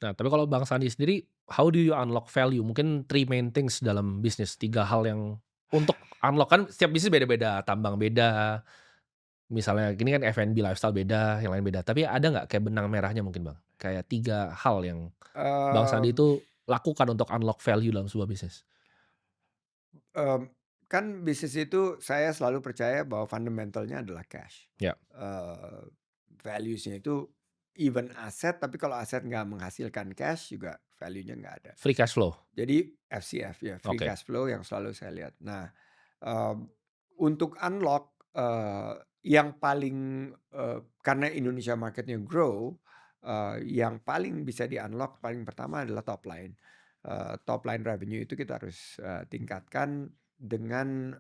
Nah, tapi kalau Bang Sandi sendiri, how do you unlock value? Mungkin 3 main things dalam bisnis, 3 hal yang untuk unlock, kan setiap bisnis beda-beda, tambang beda, misalnya gini kan F&B lifestyle beda, yang lain beda. Tapi ada nggak kayak benang merahnya mungkin Bang? Kayak 3 hal yang Bang Sandi Mmm, itu lakukan untuk unlock value dalam sebuah bisnis? mmm, kan bisnis itu saya selalu percaya bahwa fundamentalnya adalah cash. Ya, Eee, Values-nya itu even aset, tapi kalau aset nggak menghasilkan cash juga value-nya nggak ada. free cash flow, Jadi FCF ya, free oke. cash flow yang selalu saya lihat. Nah, mmm, untuk unlock, yang paling, karena Indonesia market-nya grow, yang paling bisa di-unlock paling pertama adalah top line. Top line revenue itu kita harus, tingkatkan dengan,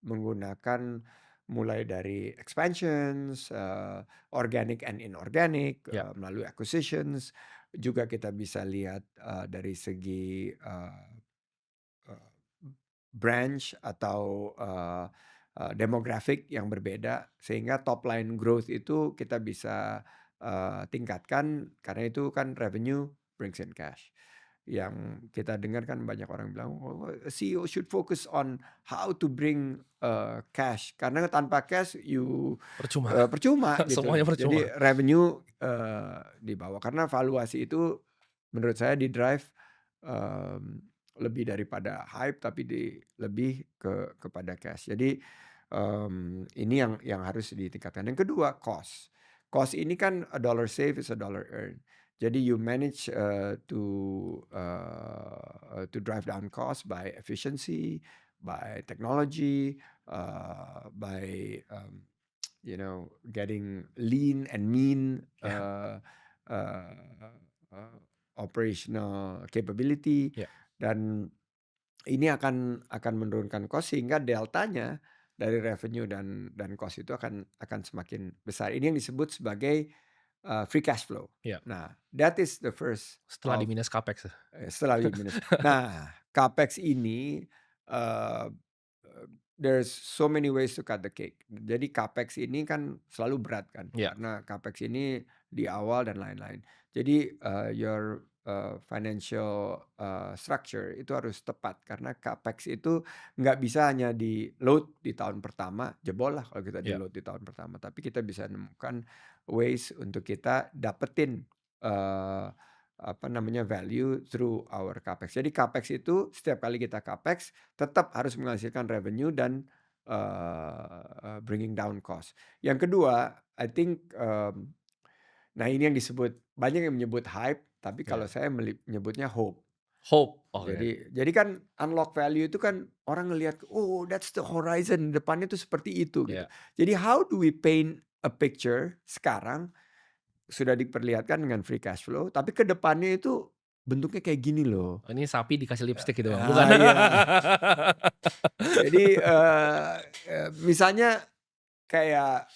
menggunakan mulai dari expansions, organic and inorganic, Ya, melalui acquisitions. Juga kita bisa lihat, dari segi, eee, branch atau, demographic yang berbeda, sehingga top line growth itu kita bisa, tingkatkan karena itu kan revenue brings in cash. Yang kita dengar kan banyak orang bilang, "Oh, CEO should focus on how to bring, cash." Karena tanpa cash percuma, percuma gitu. semuanya Jadi percuma. revenue, di bawah. Karena valuasi itu menurut saya di-drive, lebih daripada hype, tapi lebih kepada cash. Jadi, ini yang harus ditingkatkan. Yang kedua, cost. Cost ini kan a dollar save is a dollar earn. Jadi you manage, to drive down cost by efficiency, by technology, by, getting lean and mean, Ya, uh, uh, operational capability, ya. dan ini akan menurunkan cost sehingga deltanya dari revenue dan cost itu akan semakin besar. Ini yang disebut sebagai, free cash flow. Ya, Nah, that is the first setelah of, di-minus capex ya? setelah di-minus. Nah, capex ini, eee there's so many ways to cut the cake. Jadi capex ini kan selalu berat kan, Ya, karena capex ini di awal dan lain-lain. Jadi, your, financial, structure itu harus tepat karena capex itu nggak bisa hanya di-load di tahun pertama, jebol lah kalau kita ya. di-load di tahun pertama. Tapi kita bisa nemukan ways untuk kita dapetin, eee, apa namanya, value through our capex. Jadi capex itu setiap kali kita capex tetap harus menghasilkan revenue dan, bringing down cost. Yang kedua, I think, nah ini yang disebut banyak yang menyebut hype, tapi kalau Ya. saya menyebutnya hope. Hope, oke. Jadi kan unlock value itu kan orang ngelihat, "Oh, that's the horizon, depannya tuh seperti itu," gitu. Ya. Jadi how do we paint a picture sekarang sudah diperlihatkan dengan free cash flow, tapi ke depannya itu bentuknya kayak gini loh. Oh, ini sapi dikasih lipstik gitu Bang, bukan? Iya. Jadi, misalnya kayak,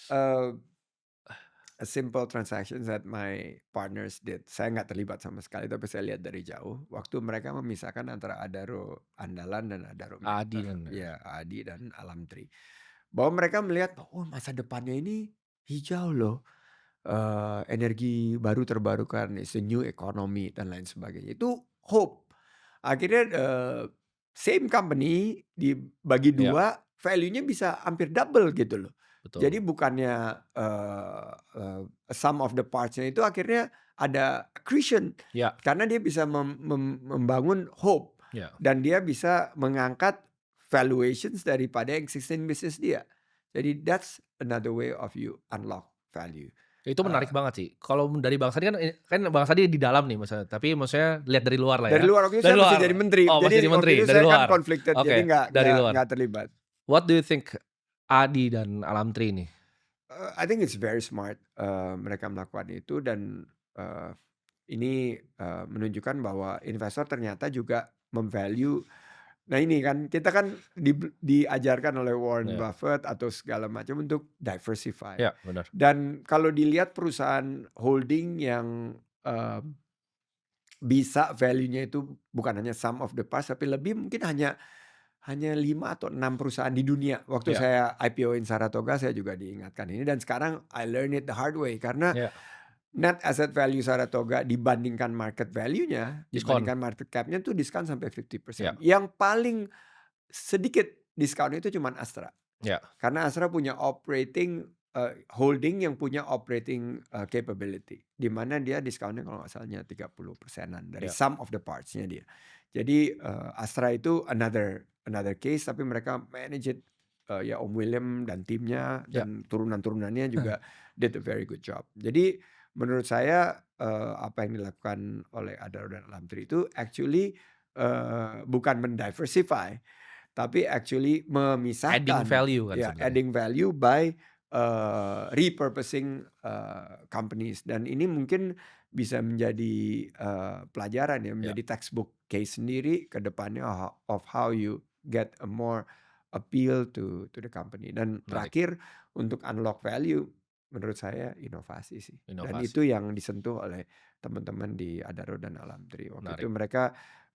a simple transactions that my partners did. Saya nggak terlibat sama sekali, tapi saya lihat dari jauh. Waktu mereka memisahkan antara Adaro Andalan dan Adaro Adi kan ya. ya Adi dan Alamtri. Bahwa mereka melihat, "Oh, masa depannya ini hijau loh, energi baru terbarukan, is the new economy," dan lain sebagainya. Itu hope. Akhirnya, same company dibagi Iya, 2, value-nya bisa hampir double gitu loh. betul. Jadi bukannya, sum of the parts-nya itu akhirnya ada accretion, Ya, karena dia bisa membangun hope ya. dan dia bisa mengangkat valuations daripada existing business dia. Jadi that's another way of you unlock value. Itu menarik Eee, banget sih. Kalau dari Bang Sandi kan kan Bang Sandi di dalam nih maksudnya, tapi maksudnya lihat dari luar lah dari ya. luar waktu itu Dari saya masih luar. jadi menteri. Oh, masih Jadi jadi waktu menteri, itu dari saya kan luar. conflicted, jadi Oke, dari luar. nggak terlibat. What do you think Adi dan Alamtri ini? I think it's very smart, mereka melakukan itu dan, ini, menunjukkan bahwa investor ternyata juga mem-value. Nah ini kan, kita kan diajarkan oleh Warren Ya, Buffett atau segala macam untuk diversify. ya benar. Dan kalau dilihat perusahaan holding yang, bisa value-nya itu bukan hanya sum of the parts, tapi lebih mungkin hanya 5 atau 6 perusahaan di dunia. Waktu Ya, saya IPO-in Saratoga, saya juga diingatkan ini dan sekarang I learn it the hard way karena ya. net asset value Saratoga dibandingkan market value-nya, Diskon. dibandingkan market cap-nya tuh diskon sampai Ya, 50%. Yang paling sedikit diskon itu cuman Astra. ya, Karena Astra punya operating holding yang punya operating capability, di mana dia diskonnya kalau nggak salahnya 30%-an dari ya, sum of the parts-nya dia. Jadi Astra itu another case, tapi mereka manage it, ya Om William dan timnya ya. dan turunan-turunannya juga did a very good job. Jadi menurut saya apa yang dilakukan oleh Adaro dan Alamtri itu actually bukan mendiversify, tapi actually Adding memisahkan, value kan ya sebenarnya. adding value by repurposing companies, dan ini mungkin bisa menjadi pelajaran ya, Ya, menjadi textbook case sendiri ke depannya of how you get a more appeal to the company. Dan menarik. terakhir untuk unlock value menurut saya inovasi sih. Dan Inovasi, itu yang disentuh oleh teman-teman di Adaro dan Alamtri. Waktu itu menarik. mereka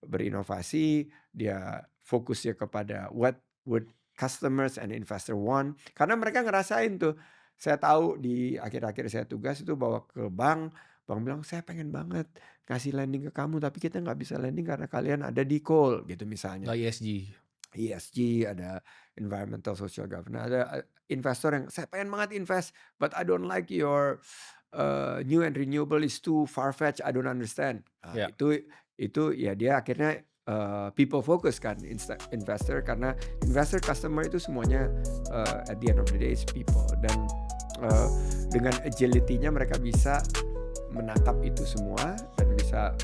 berinovasi, dia fokusnya kepada what would customers and investor want. Karena mereka ngerasain tuh, saya tahu di akhir-akhir saya tugas itu bawa ke bank, bank bilang saya pengen banget ngasih lending ke kamu, tapi kita nggak bisa lending karena kalian ada di call gitu misalnya. Nggak ESG. ESG, ada environmental social governance, ada investor yang saya pengen banget invest, but I don't like your new and renewable is too far-fetched, I don't understand. Nah, Ya, itu ya dia akhirnya people focus kan investor, karena investor customer itu semuanya at the end of the day is people, dan dengan agility-nya mereka bisa menangkap itu semua dan bisa